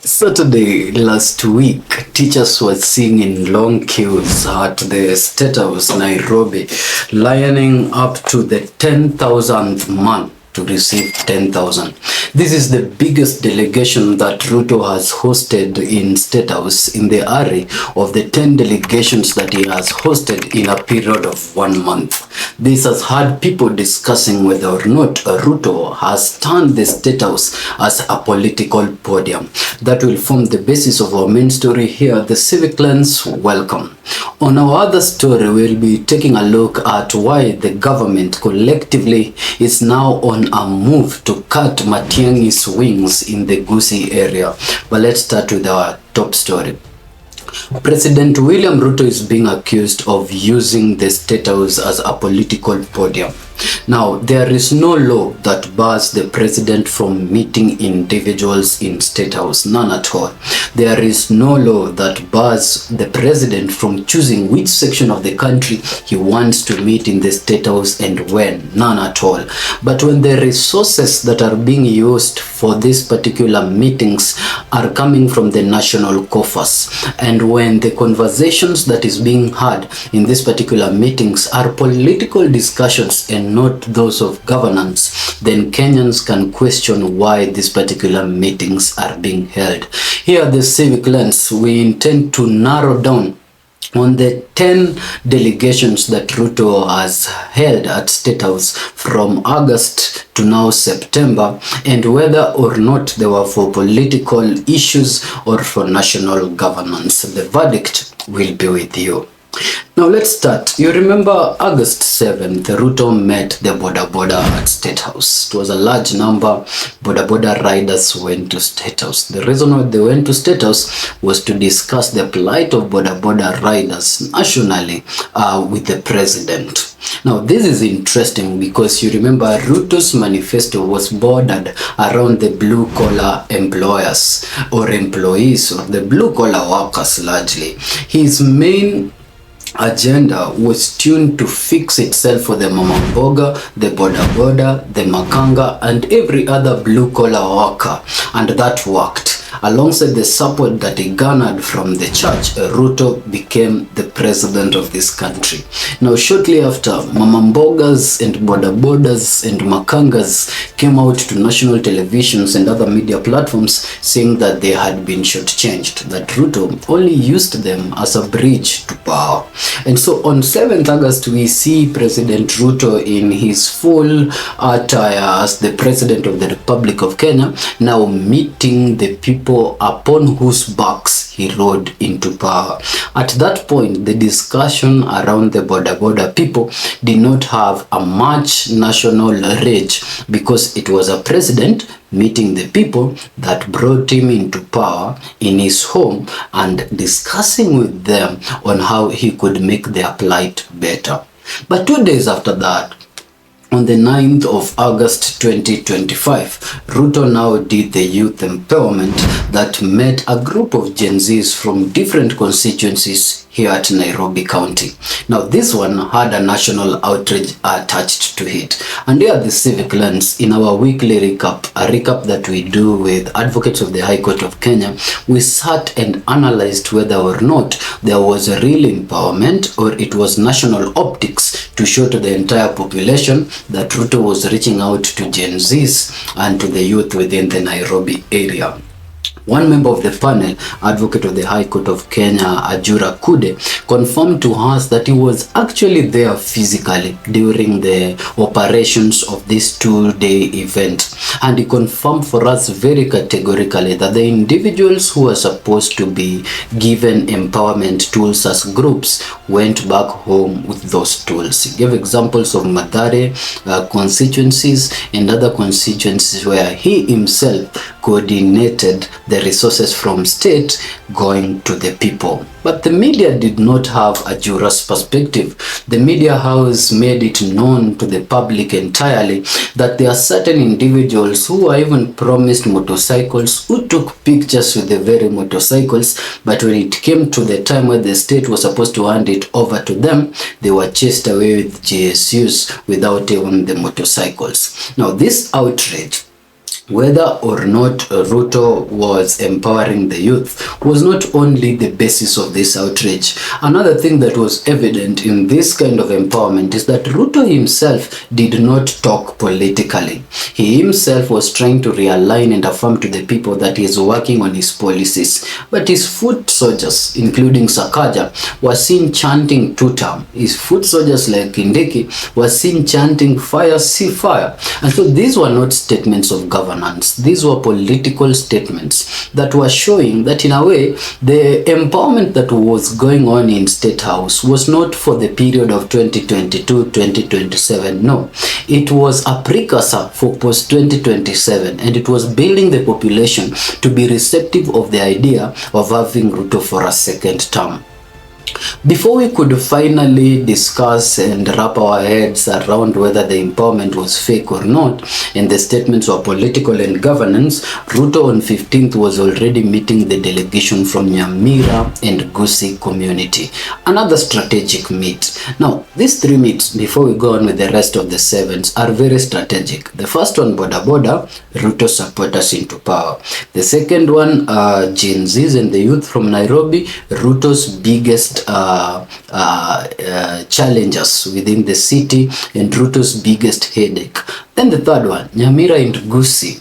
Saturday last week, teachers were seen in long queues at the State House, Nairobi, lining up to the 10,000th man to receive 10,000. This is the biggest delegation that Ruto has hosted in State House in the array of the 10 delegations that he has hosted in a period of 1 month. This has had people discussing whether or not Ruto has turned the State House as a political podium. That will form the basis of our main story here. The Civic Lens, welcome. On our other story, we'll be taking a look at why the government collectively is now on a move to cut Matiang'i's wings in the Gusii area. But let's start with our top story. President William Ruto is being accused of using the State House as a political podium. Now, there is no law that bars the president from meeting individuals in State House, none at all. There is no law that bars the president from choosing which section of the country he wants to meet in the State House and when, none at all. But when the resources that are being used for these particular meetings are coming from the national coffers, and when the conversations that is being had in these particular meetings are political discussions and not those of governance, then Kenyans can question why these particular meetings are being held. Here at the Civic Lens, we intend to narrow down on the 10 delegations that Ruto has held at State House from August to now September, and whether or not they were for political issues or for national governance. The verdict will be with you. Now let's start. You remember August 7th, Ruto met the boda at State House. It was a large number. Boda riders went to State House. The reason why they went to State House was to discuss the plight of boda riders nationally with the president. Now this is interesting because you remember Ruto's manifesto was bordered around the blue collar employers or employees or the blue collar workers largely. His main agenda was tuned to fix itself for the mama mboga, the boda, the makanga, and every other blue collar worker, and that worked. Alongside the support that he garnered from the church, Ruto became the president of this country. Now, shortly after, mama mbogas and bodas and makangas came out to national televisions and other media platforms saying that they had been shortchanged, that Ruto only used them as a bridge to power. And so on 7th August, we see President Ruto in his full attire as the President of the Republic of Kenya, now meeting the people upon whose backs he rode into power. At that point, the discussion around the boda people did not have a much national rage because it was a president meeting the people that brought him into power in his home and discussing with them on how he could make their plight better. But 2 days after that, on the 9th of August 2025, Ruto now did the youth empowerment that met a group of Gen Zs from different constituencies here at Nairobi County. Now this one had a national outrage attached to it. And here at the Civic Lens, in our weekly recap, a recap that we do with advocates of the High Court of Kenya, we sat and analyzed whether or not there was a real empowerment or it was national optics to show to the entire population that Ruto was reaching out to Gen Zs and to the youth within the Nairobi area. One member of the panel, advocate of the High Court of Kenya, Ajura Kude, confirmed to us that he was actually there physically during the operations of this 2-day event. And he confirmed for us very categorically that the individuals who were supposed to be given empowerment tools as groups went back home with those tools. He gave examples of Mathare constituencies and other constituencies where he himself coordinated the resources from state going to the people. But the media did not have a Ajura's perspective. The media house made it known to the public entirely that there are certain individuals who were even promised motorcycles, who took pictures with the very motorcycles, but when it came to the time where the state was supposed to hand it over to them, they were chased away with GSUs without even the motorcycles. Now this outrage Whether or not Ruto was empowering the youth was not only the basis of this outrage. Another thing that was evident in this kind of empowerment is that Ruto himself did not talk politically. He himself was trying to realign and affirm to the people that he is working on his policies. But his foot soldiers, including Sakaja, were seen chanting two-term. His foot soldiers like Kindiki were seen chanting fire, see fire. And so these were not statements of governance. These were political statements that were showing that in a way the empowerment that was going on in State House was not for the period of 2022-2027. No, it was a precursor for post-2027, and it was building the population to be receptive of the idea of having Ruto for a second term. Before we could finally discuss and wrap our heads around whether the empowerment was fake or not, and the statements were political and governance, Ruto on 15th was already meeting the delegation from Nyamira and Gusii community. Another strategic meet. Now, these three meets, before we go on with the rest of the sevens, are very strategic. The first one, Boda, Ruto supporters into power. The second one, Gen Zs and the youth from Nairobi, Ruto's biggest challenges within the city and Ruto's biggest headache. Then the third one, Nyamira and Gusii.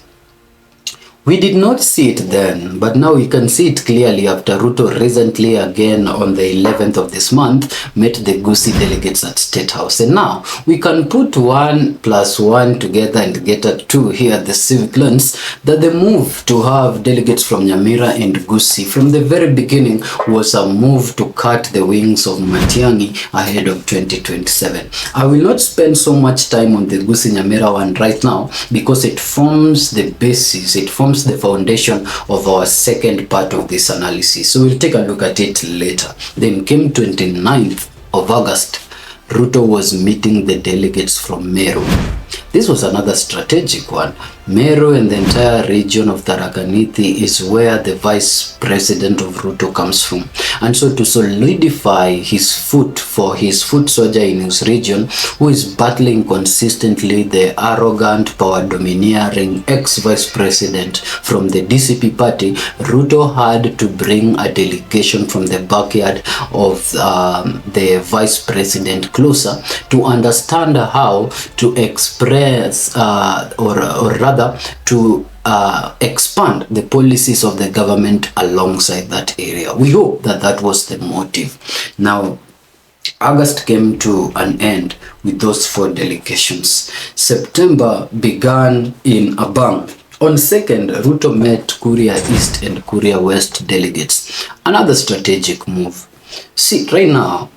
We did not see it then, but now we can see it clearly after Ruto recently, again on the 11th of this month, met the Gusii delegates at State House. And now we can put 1 + 1 together and get a 2 here at the civic lens, that the move to have delegates from Nyamira and Gusii from the very beginning was a move to cut the wings of Matiang'i ahead of 2027. I will not spend so much time on the Gusii Nyamira one right now because it forms the basis, it forms the foundation of our second part of this analysis. So we'll take a look at it later. Then came 29th of August, Ruto was meeting the delegates from Meru. This was another strategic one. Meru and the entire region of Tharaka Nithi is where the vice president of Ruto comes from. And so to solidify his foot for his foot soldier in his region, who is battling consistently the arrogant, power-domineering ex-vice president from the DCP party, Ruto had to bring a delegation from the backyard of the vice president closer to understand how to express or rather to expand the policies of the government alongside that area. We hope that that was the motive. Now, August came to an end with those 4 delegations. September began in a bang. On 2nd, Ruto met Kuria East and Kuria West delegates. Another strategic move. See, right now,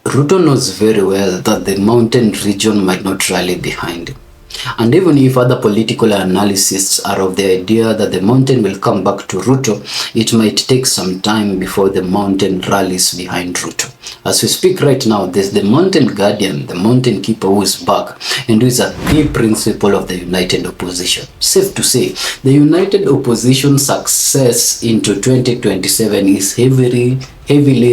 Ruto knows very well that the mountain region might not rally behind him. And even if other political analysts are of the idea that the mountain will come back to Ruto, it might take some time before the mountain rallies behind Ruto. As we speak right now, there's the mountain guardian, the mountain keeper, who is back and who is a key principle of the united opposition. Safe to say, the united opposition success into 2027 is heavily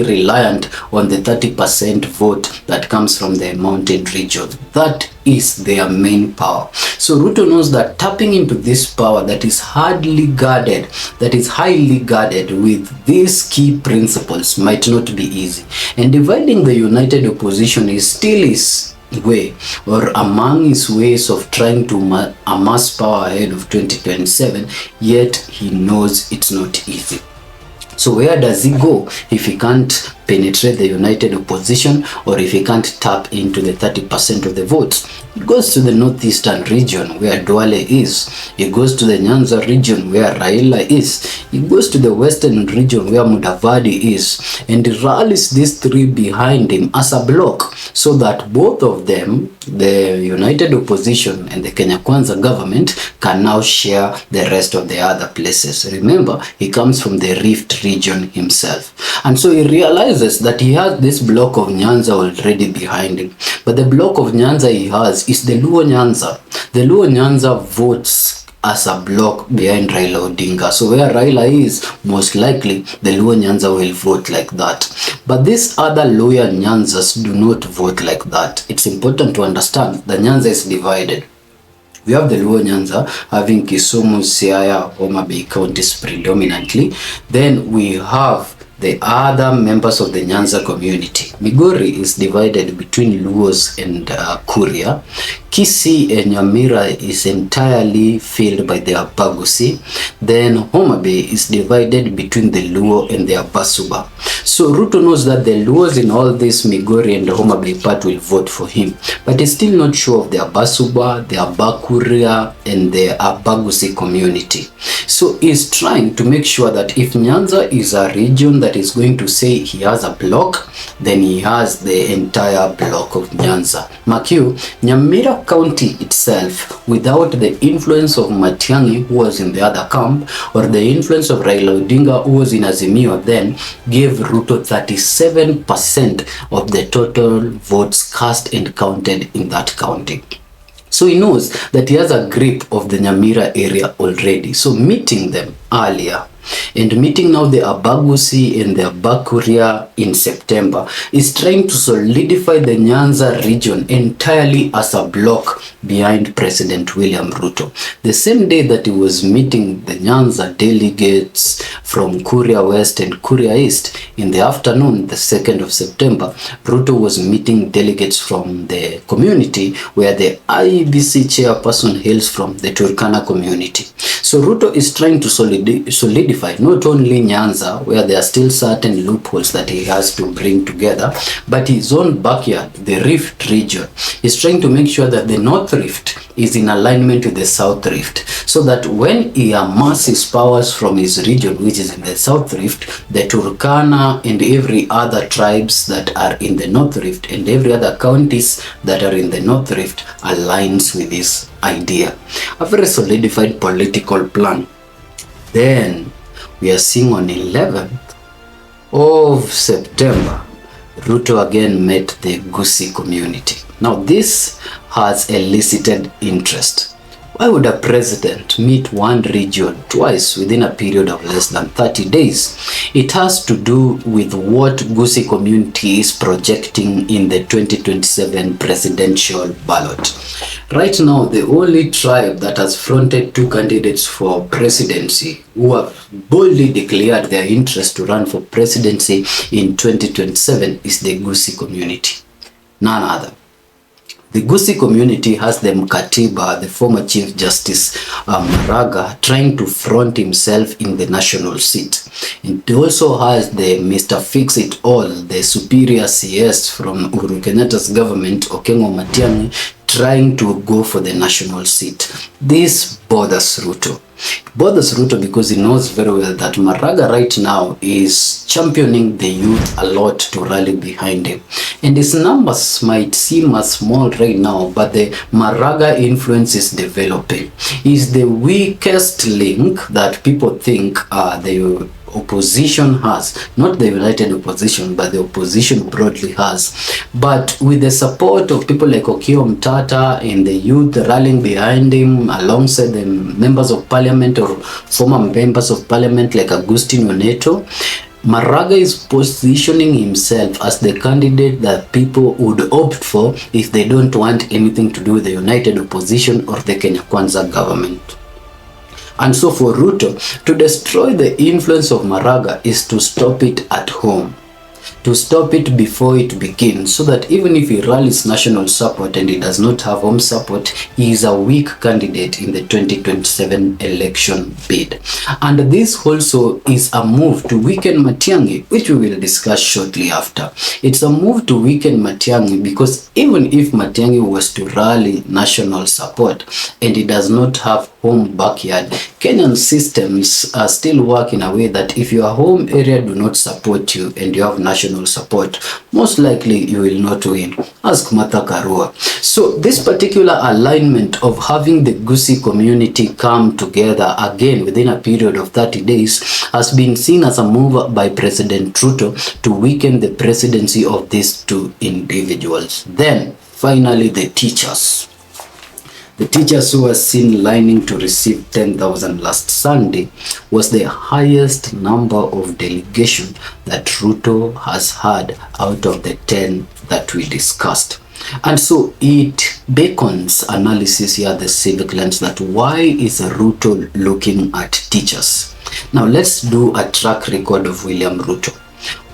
reliant on the 30% vote that comes from the mountain region. That is their main power. So Ruto knows that tapping into this power that is highly guarded with these key principles might not be easy. And dividing the united opposition is still his way, or among his ways of trying to amass power ahead of 2027, yet he knows it's not easy. So where does he go if he can't penetrate the united opposition, or if he can't tap into the 30% of the votes? It goes to the northeastern region where Duale is. It goes to the Nyanza region where Raila is. It goes to the western region where Mudavadi is. And he rallies these 3 behind him as a block, so that both of them, the united opposition and the Kenya Kwanza government, can now share the rest of the other places. Remember, he comes from the Rift region himself. And so he realizes that he has this block of Nyanza already behind him. But the block of Nyanza he has is the Luo Nyanza. The Luo Nyanza votes as a block behind Raila Odinga. So where Raila is, most likely the Luo Nyanza will vote like that. But these other lower Nyanzas do not vote like that. It's important to understand the Nyanza is divided. We have the Luo Nyanza having Kisumu, Siaya, Homa Bay counties predominantly. Then we have the other members of the Nyanza community. Migori is divided between Luos and Kuria. Gusii and Nyamira is entirely filled by the Gusii. Then Homa Bay is divided between the Luo and the Abasuba. So Ruto knows that the Luos in all this Migori and Homa Bay part will vote for him, but he's still not sure of the Abasuba, the Abakuria, and the Gusii community. So he's trying to make sure that if Nyanza is a region that is going to say he has a block, then he has the entire block of Nyanza. Mark you, Nyamira County itself, without the influence of Matiang'i, who was in the other camp, or the influence of Raila Odinga, who was in Azimio then, gave Ruto 37% of the total votes cast and counted in that county. So he knows that he has a grip of the Nyamira area already. So meeting them earlier and meeting now the Gusii and the Abakuria in September is trying to solidify the Nyanza region entirely as a block behind President William Ruto. The same day that he was meeting the Nyanza delegates from Kuria West and Kuria East, in the afternoon, the 2nd of September, Ruto was meeting delegates from the community where the IEBC chairperson hails from, the Turkana community. So Ruto is trying to solidify not only Nyanza, where there are still certain loopholes that he has to bring together, but his own backyard, the Rift region. He's trying to make sure that the North Rift is in alignment with the South Rift, so that when he amasses powers from his region, which is in the South Rift, the Turkana and every other tribes that are in the North Rift and every other counties that are in the North Rift aligns with his idea. A very solidified political plan. Then we are seeing on 11th of September, Ruto again met the Gusii community. Now this has elicited interest. Why would a president meet one region twice within a period of less than 30 days? It has to do with what Gusii community is projecting in the 2027 presidential ballot. Right now, the only tribe that has fronted two candidates for presidency who have boldly declared their interest to run for presidency in 2027 is the Gusii community. None other. The Gusii community has the Mkatiba, the former Chief Justice Maraga, trying to front himself in the national seat. It also has the Mr. Fix-It-All, the superior CS from Uhuru Kenyatta's government, Okengo Matiang'i, trying to go for the national seat. This bothers Ruto. It bothers Ruto because he knows very well that Maraga right now is championing the youth a lot to rally behind him. And his numbers might seem as small right now, but the Maraga influence is developing. He's the weakest link that people think the opposition has, not the united opposition, but the opposition broadly has. But with the support of people like Okiya Mtata and the youth rallying behind him alongside the members of parliament or former members of parliament like Augustine Oneto, Maraga is positioning himself as the candidate that people would opt for if they don't want anything to do with the united opposition or the Kenya Kwanza government. And so for Ruto, to destroy the influence of Maraga is to stop it at home, to stop it before it begins, so that even if he rallies national support and he does not have home support, he is a weak candidate in the 2027 election bid. And this also is a move to weaken Matiang'i, which we will discuss shortly after. It's a move to weaken Matiang'i because even if Matiang'i was to rally national support and he does not have home backyard, Kenyan systems still work in a way that if your home area do not support you and you have national support, most likely you will not win. Ask Martha Karua. So this particular alignment of having the Gusii community come together again within a period of 30 days has been seen as a move by President Ruto to weaken the presidency of these two individuals. Then finally the teachers. The teachers who were seen lining to receive 10,000 last Sunday was the highest number of delegation that Ruto has had out of the 10 that we discussed. And so it beckons analysis here, the civic lens, that why is Ruto looking at teachers? Now let's do a track record of William Ruto.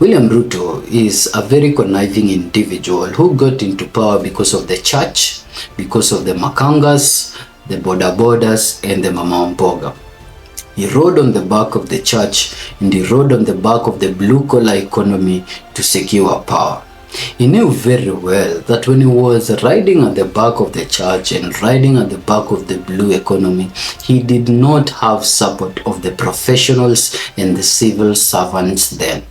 William Ruto is a very conniving individual who got into power because of the church, because of the Makangas, the Boda Bodas, and the Mama Mboga. He rode on the back of the church and he rode on the back of the blue-collar economy to secure power. He knew very well that when he was riding at the back of the church and riding at the back of the blue economy, he did not have support of the professionals and the civil servants then.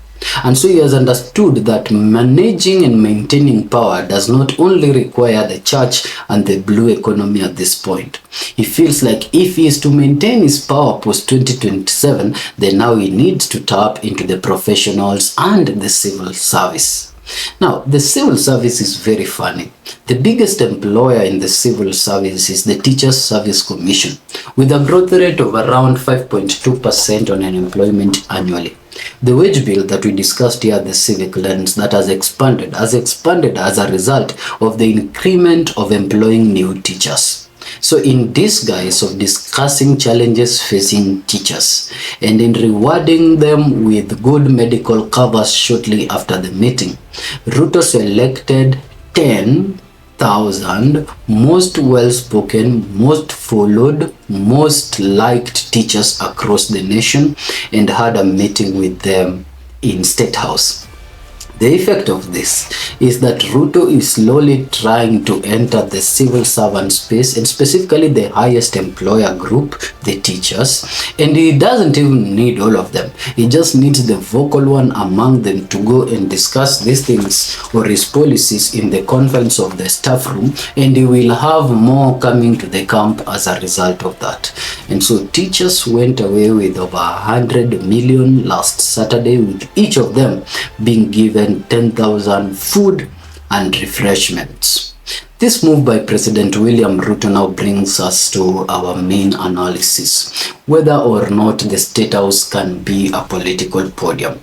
And so he has understood that managing and maintaining power does not only require the church and the blue economy at this point. He feels like if he is to maintain his power post 2027, then now he needs to tap into the professionals and the civil service. Now, the civil service is very funny. The biggest employer in the civil service is the Teachers Service Commission, with a growth rate of around 5.2% on unemployment annually. The wage bill that we discussed here at the civic lens that has expanded as a result of the increment of employing new teachers. So in disguise of discussing challenges facing teachers and in rewarding them with good medical covers shortly after the meeting, Ruto selected 10,000 most well-spoken, most followed, most liked teachers across the nation and had a meeting with them in State House. The effect of this is that Ruto is slowly trying to enter the civil servant space and specifically the highest employer group, the teachers, and he doesn't even need all of them. He just needs the vocal one among them to go and discuss these things or his policies in the confines of the staff room, and he will have more coming to the camp as a result of that. And so teachers went away with over 100 million last Saturday, with each of them being given 10,000 food and refreshments. This move by President William Ruto now brings us to our main analysis, whether or not the State House can be a political podium.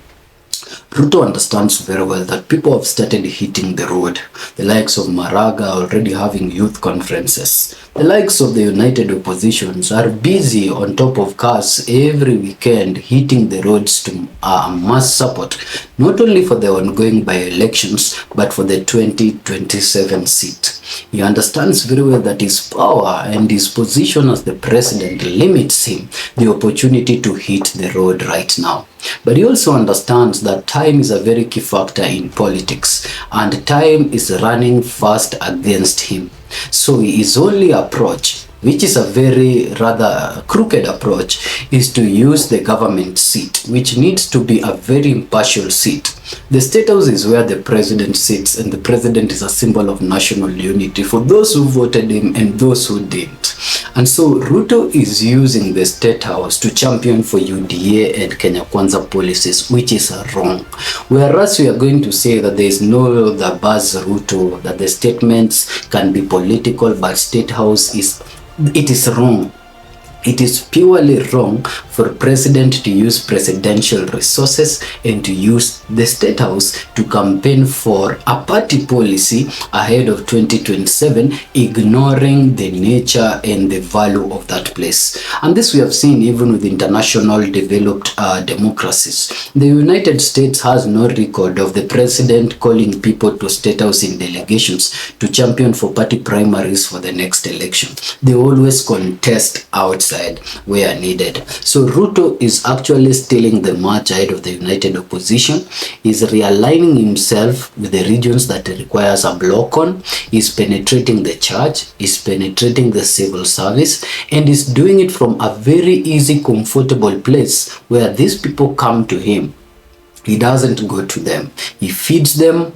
Ruto understands very well that people have started hitting the road. The likes of Maraga are already having youth conferences. The likes of the United Oppositions are busy on top of cars every weekend hitting the roads to mass support, not only for the ongoing by-elections, but for the 2027 seat. He understands very well that his power and his position as the president limits him the opportunity to hit the road right now. But he also understands that time is a very key factor in politics, and time is running fast against him. So his only approach, which is a very rather crooked approach, is to use the government seat, which needs to be a very impartial seat. The State House is where the president sits, and the president is a symbol of national unity for those who voted him and those who didn't. And so Ruto is using the State House to champion for UDA and Kenya Kwanza policies, which is wrong. Whereas we are going to say that there is no the buzz Ruto, that the statements can be political, but State House it is wrong. It is purely wrong for president to use presidential resources and to use the State House to campaign for a party policy ahead of 2027, ignoring the nature and the value of that place. And this we have seen even with international developed democracies. The United States has no record of the president calling people to State House in delegations to champion for party primaries for the next election. They always contest outside where needed. So Ruto is actually stealing the march ahead of the United Opposition. He's realigning himself with the regions that requires a block on. He's penetrating the church, he's penetrating the civil service, and he's doing it from a very easy, comfortable place where these people come to him. He doesn't go to them. He feeds them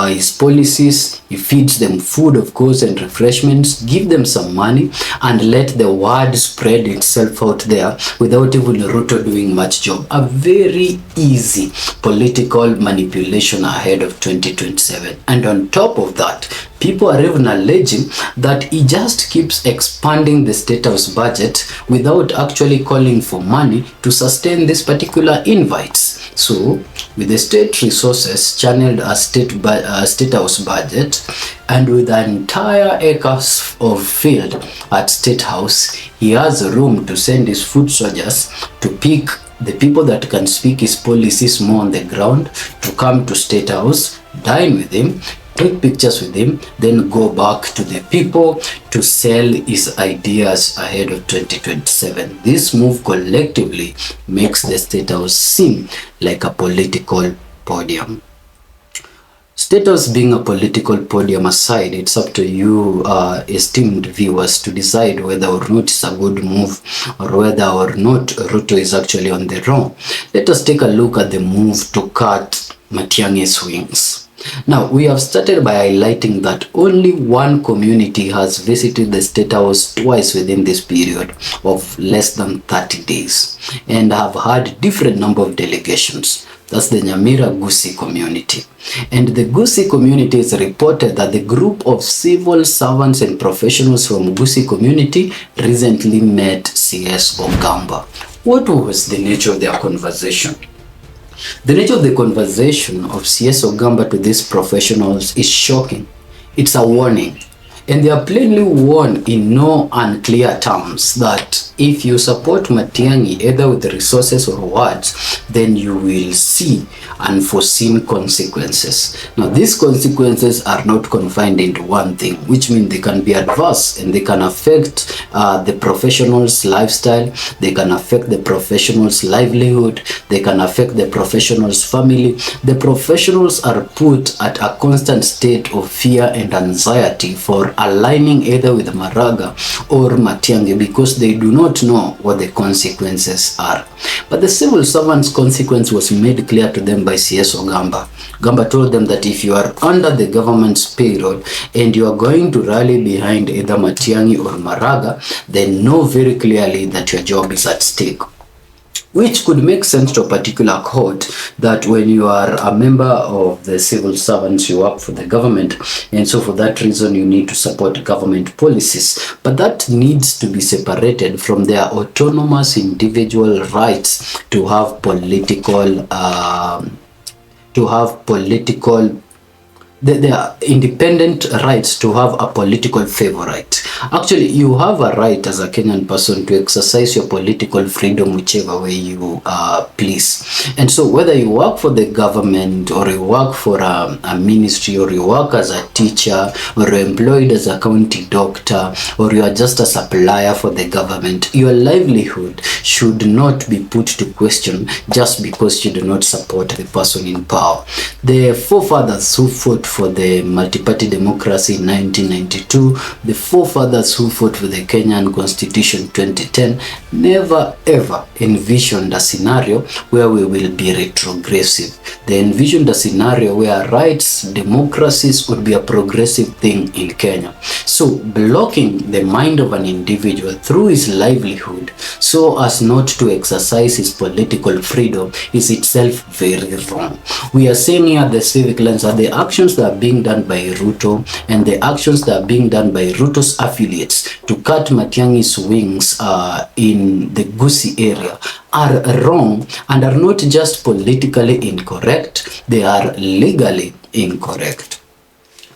his policies. He feeds them food, of course, and refreshments. Give them some money and let the word spread itself out there without even Ruto doing much job. A very easy political manipulation ahead of 2027. And on top of that, people are even alleging that he just keeps expanding the State House budget without actually calling for money to sustain these particular invites. So with the state resources channeled a state house budget, and with an entire acres of field at State House, he has room to send his foot soldiers to pick the people that can speak his policies more on the ground, to come to State House, dine with him, take pictures with him, then go back to the people to sell his ideas ahead of 2027. This move collectively makes the State House seem like a political podium. State House being a political podium aside, it's up to you, esteemed viewers, to decide whether or not it's a good move, or whether or not Ruto is actually on the wrong. Let us take a look at the move to cut Matiang'i's wings. Now, we have started by highlighting that only one community has visited the State House twice within this period of less than 30 days and have had different number of delegations. That's the Nyamira Gusii community. And the Gusii community is reported that the group of civil servants and professionals from Gusii community recently met CS Ogamba. What was the nature of their conversation? The nature of the conversation of CS Ogamba to these professionals is shocking. It's a warning. And they are plainly warned in no unclear terms that if you support Matiang'i either with resources or words, then you will see unforeseen consequences. Now, these consequences are not confined into one thing, which means they can be adverse and they can affect the professional's lifestyle, they can affect the professional's livelihood, they can affect the professional's family. The professionals are put at a constant state of fear and anxiety for aligning either with Maraga or Matiang'i, because they do not know what the consequences are. But the civil servants' consequence was made clear to them by CS Ogamba. Ogamba told them that if you are under the government's payroll and you are going to rally behind either Matiang'i or Maraga, then know very clearly that your job is at stake. Which could make sense to a particular court, that when you are a member of the civil servants, you work for the government, and so for that reason you need to support government policies. But that needs to be separated from their autonomous individual rights to have their independent rights to have a political favorite. Actually, you have a right as a Kenyan person to exercise your political freedom whichever way you please. And so whether you work for the government, or you work for a ministry, or you work as a teacher, or you're employed as a county doctor, or you are just a supplier for the government, your livelihood should not be put to question just because you do not support the person in power. The forefathers who fought for the multi-party democracy in 1992, the forefathers who fought for the Kenyan Constitution 2010, never ever envisioned a scenario where we will be retrogressive. They envisioned a scenario where rights, democracies would be a progressive thing in Kenya. So blocking the mind of an individual through his livelihood so as not to exercise his political freedom is itself very wrong. We are saying here the civic lens are the actions that are being done by Ruto and the actions that are being done by Ruto's affiliates to cut Matiang'i's wings in the Gusii area are wrong, and are not just politically incorrect, they are legally incorrect.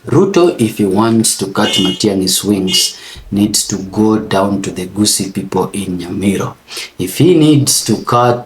Ruto, if he wants to cut Matiang'i's wings, needs to go down to the Gusii people in Nyamira. If he needs to cut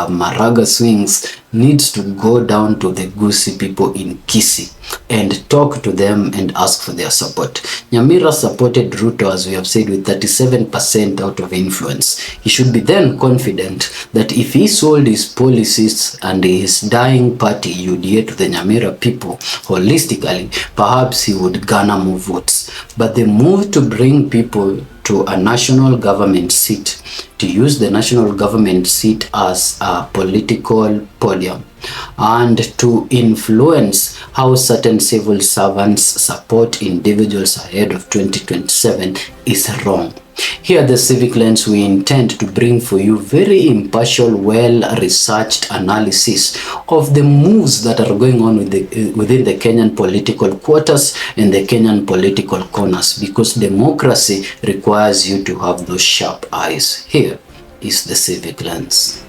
Maraga's wings, needs to go down to the Gusii people in Kisii and talk to them and ask for their support. Nyamira supported Ruto, as we have said, with 37% out of influence. He should be then confident that if he sold his policies and his dying party UDA to the Nyamira people holistically, perhaps he would garner more votes. But the move to bring people to a national government seat, to use the national government seat as a political podium, and to influence how certain civil servants support individuals ahead of 2027 is wrong. Here at the Civic Lens, we intend to bring for you very impartial, well-researched analysis of the moves that are going on within the Kenyan political quarters and the Kenyan political corners, because democracy requires you to have those sharp eyes. Here is the Civic Lens.